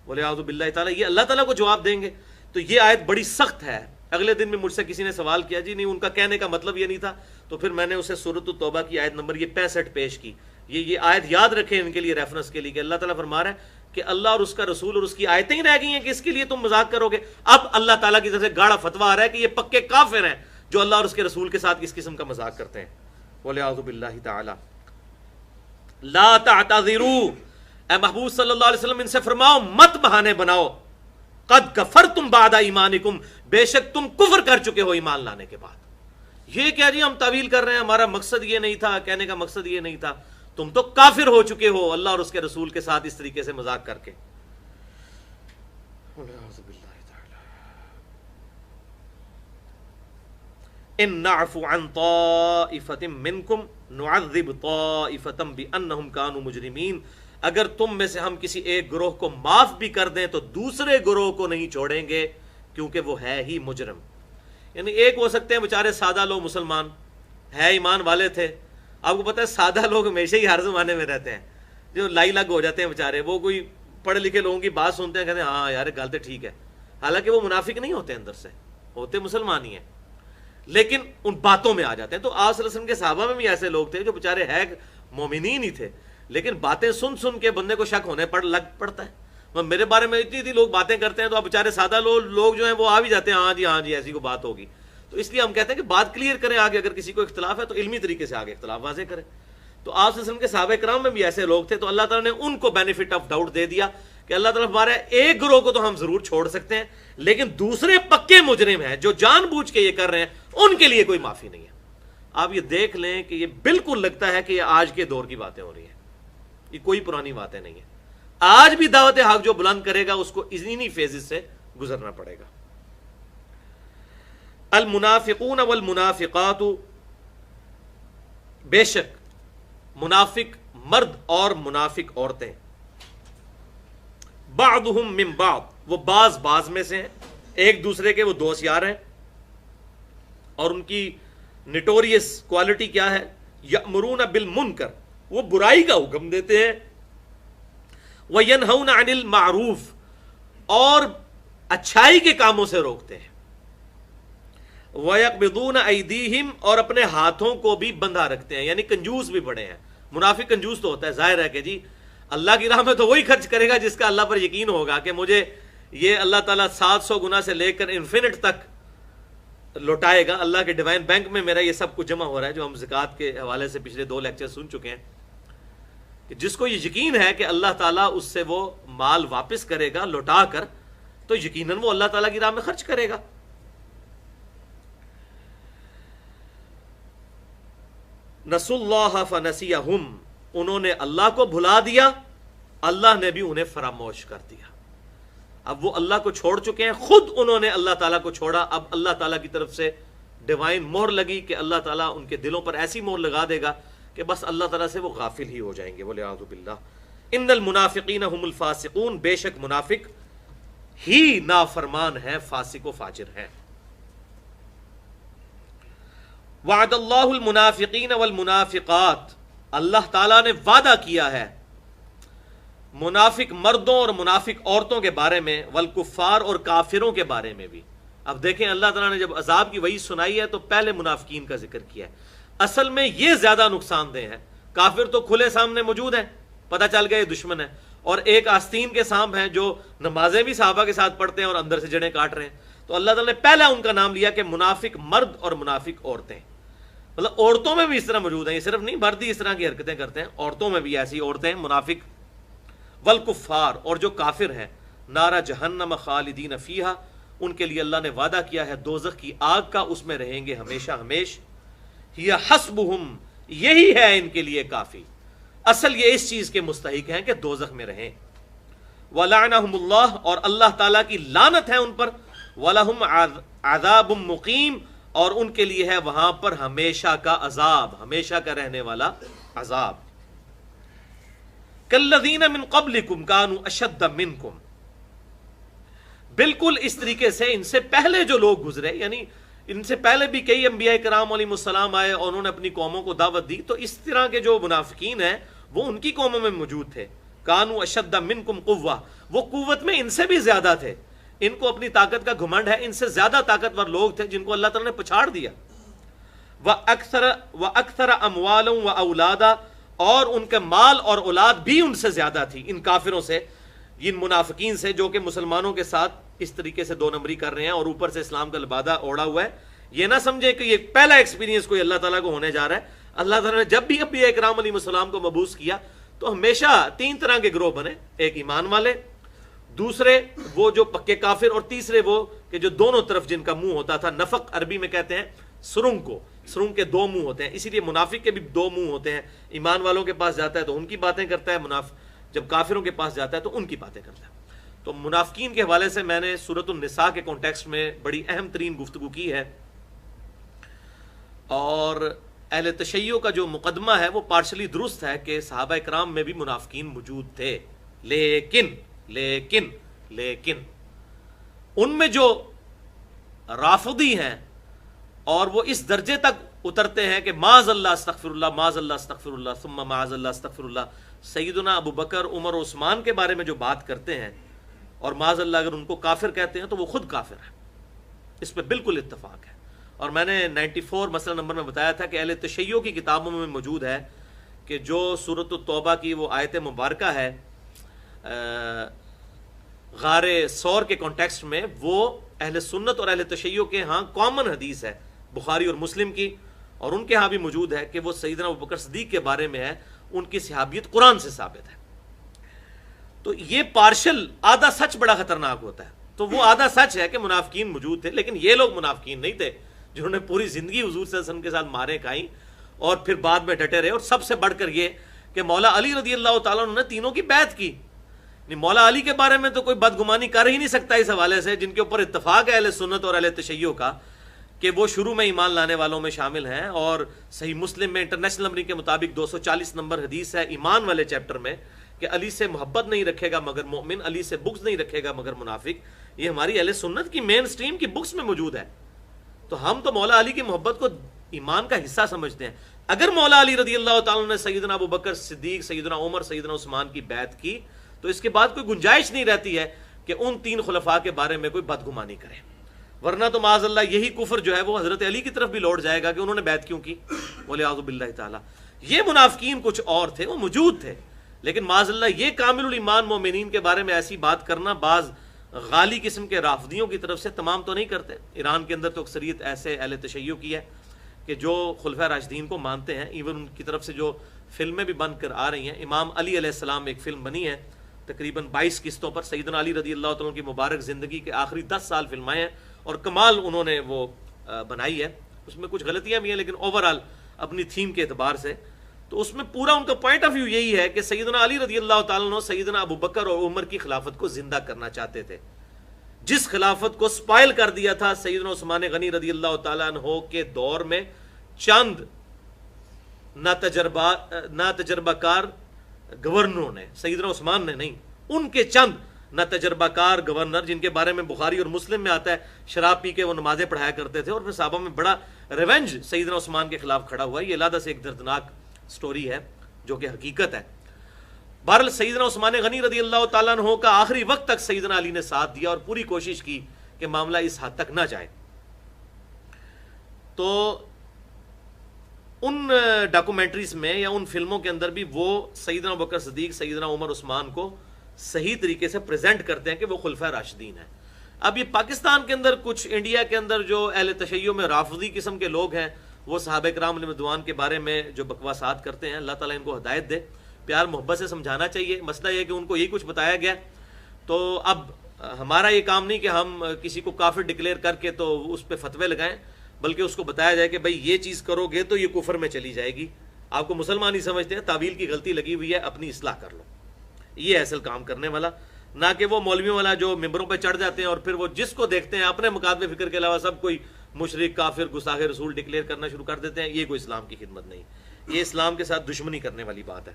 بولے اعوذ باللہ تعالیٰ، یہ اللہ تعالیٰ کو جواب دیں گے؟ تو یہ آیت بڑی سخت ہے۔ اگلے دن میں مجھ سے کسی نے سوال کیا، جی نہیں ان کا کہنے کا مطلب یہ نہیں تھا، تو پھر میں نے اسے سورۃ التوبہ کی آیت نمبر 65 پیش کی۔ یہ آیت یاد رکھیں ان کے لیے ریفرنس کے لیے، کہ اللہ تعالیٰ فرما رہا ہے کہ اللہ اور اس کا رسول اور اس کی آیتیں ہی رہ گئی ہیں کہ اس کے لیے تم مذاق کرو گے۔ اب اللہ تعالیٰ کی طرف سے گاڑا فتویٰ آ رہا ہے کہ یہ پکے کافر ہیں جو اللہ اور اس کے رسول کے ساتھ اس قسم کا مذاق کرتے ہیں۔ بولے اعوذ باللہ تعالی۔ لا تعتذروا، اے محبوب صلی اللہ علیہ وسلم ان سے فرماؤ مت بہانے بناؤ، قد کفرتم بعد ایمانکم، بے شک تم کفر کر چکے ہو ایمان لانے کے بعد۔ یہ کیا جی ہم تعویل کر رہے ہیں، ہمارا مقصد یہ نہیں تھا، کہنے کا مقصد یہ نہیں تھا، تم تو کافر ہو چکے ہو اللہ اور اس کے رسول کے ساتھ اس طریقے سے مذاق کر کے۔ ان نعفو عن طائفة منکم نعذب طائفة بأنہم كانوا مجرمین، اگر تم میں سے ہم کسی ایک گروہ کو معاف بھی کر دیں تو دوسرے گروہ کو نہیں چھوڑیں گے کیونکہ وہ ہے ہی مجرم۔ یعنی ایک ہو سکتے ہیں بیچارے سادہ لوگ، مسلمان ہے، ایمان والے تھے۔ آپ کو پتہ ہے سادہ لوگ ہمیشہ ہی ہر زمانے میں رہتے ہیں، جو لائی لگ ہو جاتے ہیں بیچارے، وہ کوئی پڑھے لکھے لوگوں کی بات سنتے ہیں، کہتے ہیں ہاں یار گل تو ٹھیک ہے، حالانکہ وہ منافق نہیں ہوتے، اندر سے ہوتے مسلمان ہی ہیں، لیکن ان باتوں میں آ جاتے ہیں۔ تو آپ صلی اللہ علیہ وسلم کے صحابہ میں بھی ایسے لوگ تھے جو بیچارے ہے مومنین ہی تھے، لیکن باتیں سن سن کے بندے کو شک ہونے لگ پڑتا ہے۔ میرے بارے میں اتنی لوگ باتیں کرتے ہیں تو آپ بیچارے سادہ لوگ جو ہیں وہ آ بھی جاتے ہیں، ہاں جی ایسی کوئی بات ہوگی۔ تو اس لیے ہم کہتے ہیں کہ بات کلیئر کریں آگے، اگر کسی کو اختلاف ہے تو علمی طریقے سے آگے اختلاف واضح کریں۔ تو آپ صلی اللہ علیہ وسلم کے صحابہ کرام میں بھی ایسے لوگ تھے، تو اللہ تعالیٰ نے ان کو بینیفٹ آف ڈاؤٹ دے دیا کہ اللہ تعالیٰ ہمارے ایک گروہ کو تو ہم ضرور چھوڑ سکتے ہیں، لیکن دوسرے پکے مجرم ہیں جو جان بوجھ کے یہ کر رہے ہیں ان کے لیے کوئی معافی نہیں ہے۔ آپ یہ دیکھ لیں کہ یہ بالکل لگتا ہے کہ یہ آج کے دور کی باتیں ہو رہی ہیں، یہ کوئی پرانی باتیں نہیں ہیں۔ آج بھی دعوت حق جو بلند کرے گا اس کو انہی فیزز سے گزرنا پڑے گا۔ المنافقون والمنافقات، بے شک منافق مرد اور منافق عورتیں، بعضهم من بعض، وہ بعض میں سے ہیں، ایک دوسرے کے وہ دوست یار ہیں، اور ان کی نٹوریس کوالٹی کیا ہے؟ یأمرون بالمنکر، وہ برائی کا حکم دیتے ہیں، وینہون عن المعروف، اور اچھائی کے کاموں سے روکتے ہیں، وَيَقْبِضُونَ أَيْدِيهِمْ، اور اپنے ہاتھوں کو بھی بندھا رکھتے ہیں، یعنی کنجوس بھی بڑے ہیں۔ منافق کنجوس تو ہوتا ہے، ظاہر ہے کہ جی اللہ کی راہ میں تو وہی خرچ کرے گا جس کا اللہ پر یقین ہوگا کہ مجھے یہ اللہ تعالیٰ 700 گنا سے لے کر انفینٹ تک لوٹائے گا، اللہ کے ڈیوائن بینک میں میرا یہ سب کچھ جمع ہو رہا ہے، جو ہم زکوٰۃ کے حوالے سے پچھلے 2 لیکچر سن چکے ہیں، کہ جس کو یہ یقین ہے کہ اللہ تعالیٰ اس سے وہ مال واپس کرے گا لوٹا کر، تو یقیناً وہ اللہ تعالیٰ کی راہ میں خرچ کرے گا۔ نسوا اللہ فنسیہم، انہوں نے اللہ کو بھلا دیا، اللہ نے بھی انہیں فراموش کر دیا۔ اب وہ اللہ کو چھوڑ چکے ہیں، خود انہوں نے اللہ تعالیٰ کو چھوڑا، اب اللہ تعالیٰ کی طرف سے ڈیوائن مہر لگی کہ اللہ تعالیٰ ان کے دلوں پر ایسی مہر لگا دے گا کہ بس اللہ تعالیٰ سے وہ غافل ہی ہو جائیں گے۔ بولے اعوذ باللہ۔ ان المنافقین هم الفاسقون، بے شک منافق ہی نافرمان ہیں، فاسق و فاجر ہیں۔ وعد اللہ المنافقین والمنافقات، اللہ تعالیٰ نے وعدہ کیا ہے منافق مردوں اور منافق عورتوں کے بارے میں، والکفار اور کافروں کے بارے میں بھی۔ اب دیکھیں اللہ تعالیٰ نے جب عذاب کی وعید سنائی ہے تو پہلے منافقین کا ذکر کیا ہے۔ اصل میں یہ زیادہ نقصان دہ ہے، کافر تو کھلے سامنے موجود ہیں، پتہ چل گیا یہ دشمن ہے، اور ایک آستین کے سانپ ہیں جو نمازیں بھی صحابہ کے ساتھ پڑھتے ہیں اور اندر سے جڑیں کاٹ رہے ہیں۔ تو اللہ تعالیٰ نے پہلا ان کا نام لیا کہ منافق مرد اور منافق عورتیں، مطلب عورتوں میں بھی اس طرح موجود ہیں، یہ صرف نہیں مرد ہی اس طرح کی حرکتیں کرتے ہیں، عورتوں میں بھی ایسی عورتیں منافق۔ والکفار، اور جو کافر ہیں، نارا جہنم خالدین فیہا، ان کے لیے اللہ نے وعدہ کیا ہے دوزخ کی آگ کا، اس میں رہیں گے ہمیشہ ہمیش۔ ہی حسبہم، یہی ہے ان کے لیے کافی، اصل یہ اس چیز کے مستحق ہیں کہ دوزخ میں رہیں۔ ولعنہم اللہ، اور اللہ تعالیٰ کی لعنت ہے ان پر۔ ولہم عذاب مقیم، اور ان کے لیے ہے وہاں پر ہمیشہ کا عذاب، ہمیشہ کا رہنے والا عذاب۔ کالذین من قبلکم کانوا اشد منکم، بالکل اس طریقے سے ان سے پہلے جو لوگ گزرے، یعنی ان سے پہلے بھی کئی انبیاء کرام علیہ السلام آئے اور انہوں نے اپنی قوموں کو دعوت دی، تو اس طرح کے جو منافقین ہیں وہ ان کی قوموں میں موجود تھے۔ کانوا اشد منکم قوہ، وہ قوت میں ان سے بھی زیادہ تھے، ان کو اپنی طاقت کا گھمنڈ ہے، ان سے زیادہ طاقتور لوگ تھے جن کو اللہ تعالیٰ نے پچھاڑ دیا۔ وَأَكْثَرَ أَمْوَالًا وَأَوْلَادًا، اور ان کے مال اور اولاد بھی ان سے زیادہ تھی، ان کافروں سے، ان منافقین سے جو کہ مسلمانوں کے ساتھ اس طریقے سے دو نمبری کر رہے ہیں اور اوپر سے اسلام کا لبادہ اوڑا ہوا ہے۔ یہ نہ سمجھے کہ یہ پہلا ایکسپیرینس کوئی اللہ تعالیٰ کو ہونے جا رہا ہے۔ اللہ تعالیٰ نے جب بھی انبیاء کرام علیہ السلام کو مبعوث کیا تو ہمیشہ تین طرح کے گروہ بنے، ایک ایمان والے، دوسرے وہ جو پکے کافر، اور تیسرے وہ کہ جو دونوں طرف جن کا منہ ہوتا تھا۔ نفق عربی میں کہتے ہیں سرنگ کو، سرنگ کے دو منہ ہوتے ہیں، اسی لیے منافق کے بھی دو منہ ہوتے ہیں، ایمان والوں کے پاس جاتا ہے تو ان کی باتیں کرتا ہے، جب کافروں کے پاس جاتا ہے تو ان کی باتیں کرتا ہے۔ تو منافقین کے حوالے سے میں نے سورۃ النساء کے کانٹیکسٹ میں بڑی اہم ترین گفتگو کی ہے، اور اہل تشیع کا جو مقدمہ ہے وہ پارشلی درست ہے کہ صحابہ اکرام میں بھی منافقین موجود تھے، لیکن ان میں جو رافضی ہیں اور وہ اس درجے تک اترتے ہیں کہ معاذ اللہ استغفر اللہ، معاذ اللہ استغفر اللہ، ثم معاذ اللہ استغفر اللہ، سیدنا ابو بکر، عمر و عثمان کے بارے میں جو بات کرتے ہیں، اور معاذ اللہ اگر ان کو کافر کہتے ہیں تو وہ خود کافر ہیں، اس پہ بالکل اتفاق ہے۔ اور میں نے 94 مسئلہ نمبر میں بتایا تھا کہ اہل تشیع کی کتابوں میں موجود ہے کہ جو سورۃ التوبہ کی وہ آیت مبارکہ ہے غار ثور کے کانٹیکسٹ میں، وہ اہل سنت اور اہل تشیع کے ہاں کامن حدیث ہے، بخاری اور مسلم کی، اور ان کے ہاں بھی موجود ہے کہ وہ سیدنا ابوبکر صدیق کے بارے میں ہے، ان کی صحابیت قرآن سے ثابت ہے۔ تو یہ پارشل آدھا سچ بڑا خطرناک ہوتا ہے۔ تو وہ آدھا سچ ہے کہ منافقین موجود تھے، لیکن یہ لوگ منافقین نہیں تھے جنہوں نے پوری زندگی حضور صلی اللہ علیہ وسلم کے ساتھ مارے کھائیں اور پھر بعد میں ڈٹے رہے، اور سب سے بڑھ کر یہ کہ مولا علی رضی اللہ تعالیٰ عنہ نے تینوں کی بیعت کی۔ مولا علی کے بارے میں تو کوئی بدگمانی کر ہی نہیں سکتا اس حوالے سے، جن کے اوپر اتفاق ہے اہل سنت اور اہل تشیع کا کہ وہ شروع میں ایمان لانے والوں میں شامل ہیں، اور صحیح مسلم میں انٹرنیشنل نمبر کے مطابق 240 نمبر حدیث ہے ایمان والے چیپٹر میں کہ علی سے محبت نہیں رکھے گا مگر مومن، علی سے بغض نہیں رکھے گا مگر منافق۔ یہ ہماری اہل سنت کی مین سٹریم کی بکس میں موجود ہے۔ تو ہم تو مولا علی کی محبت کو ایمان کا حصہ سمجھتے ہیں۔ اگر مولا علی رضی اللہ تعالیٰ نے سیدنا ابو بکر صدیق، سیدنا عمر، سیدنا عثمان کی بیعت کی تو اس کے بعد کوئی گنجائش نہیں رہتی ہے کہ ان تین خلفاء کے بارے میں کوئی بدگمانی کرے، ورنہ تو معاذ اللہ یہی کفر جو ہے وہ حضرت علی کی طرف بھی لوٹ جائے گا کہ انہوں نے بیعت کیوں کی، والعیاذ باللہ تعالیٰ۔ یہ منافقین کچھ اور تھے، وہ موجود تھے، لیکن معاذ اللہ یہ کامل الایمان مومنین کے بارے میں ایسی بات کرنا بعض غالی قسم کے رافضیوں کی طرف سے، تمام تو نہیں کرتے۔ ایران کے اندر تو اکثریت ایسے اہل تشیع کی ہے کہ جو خلفۂ راشدین کو مانتے ہیں، ایون ان کی طرف سے جو فلمیں بھی بن کر آ رہی ہیں۔ امام علی علیہ السلام ایک فلم بنی ہے تقریباً 22 قسطوں پر، سیدنا علی رضی اللہ تعالیٰ کی مبارک زندگی کے آخری 10 سال فلمائے ہیں، اور کمال انہوں نے وہ بنائی ہے۔ اس میں کچھ غلطیاں بھی ہیں لیکن اوورآل اپنی تھیم کے اعتبار سے تو اس میں پورا ان کا پوائنٹ آف ویو یہی ہے کہ سیدنا علی رضی اللہ تعالیٰ عنہ سیدنا ابو بکر اور عمر کی خلافت کو زندہ کرنا چاہتے تھے، جس خلافت کو سپائل کر دیا تھا سیدنا عثمان غنی رضی اللہ تعالیٰ عنہ کے دور میں چند ناتجربہ کار گورنروں نے، سیدنا عثمان نے نہیں، ان کے چند ناتجربہ کار گورنر جن کے بارے میں بخاری اور مسلم میں آتا ہے شراب پی کے وہ نمازیں پڑھایا کرتے تھے، اور پھر صحابہ میں بڑا ریونج سیدنا عثمان کے خلاف کھڑا ہوا ہے۔ یہ علیحدہ سے ایک دردناک سٹوری ہے جو کہ حقیقت ہے۔ بہرحال سیدنا عثمان غنی رضی اللہ تعالیٰ عنہ کا آخری وقت تک سیدنا علی نے ساتھ دیا اور پوری کوشش کی کہ معاملہ اس حد تک نہ جائے۔ تو ان ڈاکومنٹریز میں یا ان فلموں کے اندر بھی وہ سیدنا ابوبکر صدیق، سیدنا عمر، عثمان کو صحیح طریقے سے پریزنٹ کرتے ہیں کہ وہ خلفۂ راشدین ہیں۔ اب یہ پاکستان کے اندر کچھ انڈیا کے اندر جو اہل تشیع میں رافضی قسم کے لوگ ہیں، وہ صحابہ کرام علیہ رضوان کے بارے میں جو بکواسات کرتے ہیں، اللہ تعالیٰ ان کو ہدایت دے، پیار محبت سے سمجھانا چاہیے۔ مسئلہ یہ ہے کہ ان کو یہی کچھ بتایا گیا، تو اب ہمارا یہ کام نہیں کہ ہم کسی کو کافر ڈکلیئر کر کے تو اس پہ فتوے لگائیں، بلکہ اس کو بتایا جائے کہ بھائی یہ چیز کرو گے تو یہ کفر میں چلی جائے گی، آپ کو مسلمان ہی سمجھتے ہیں، تعویل کی غلطی لگی ہوئی ہے، اپنی اصلاح کر لو۔ یہ اصل کام کرنے والا، نہ کہ وہ مولویوں والا جو ممبروں پہ چڑھ جاتے ہیں اور پھر وہ جس کو دیکھتے ہیں اپنے مکاتبے فکر کے علاوہ سب کوئی مشرک، کافر، گستاخ رسول ڈکلیئر کرنا شروع کر دیتے ہیں۔ یہ کوئی اسلام کی خدمت نہیں، یہ اسلام کے ساتھ دشمنی کرنے والی بات ہے۔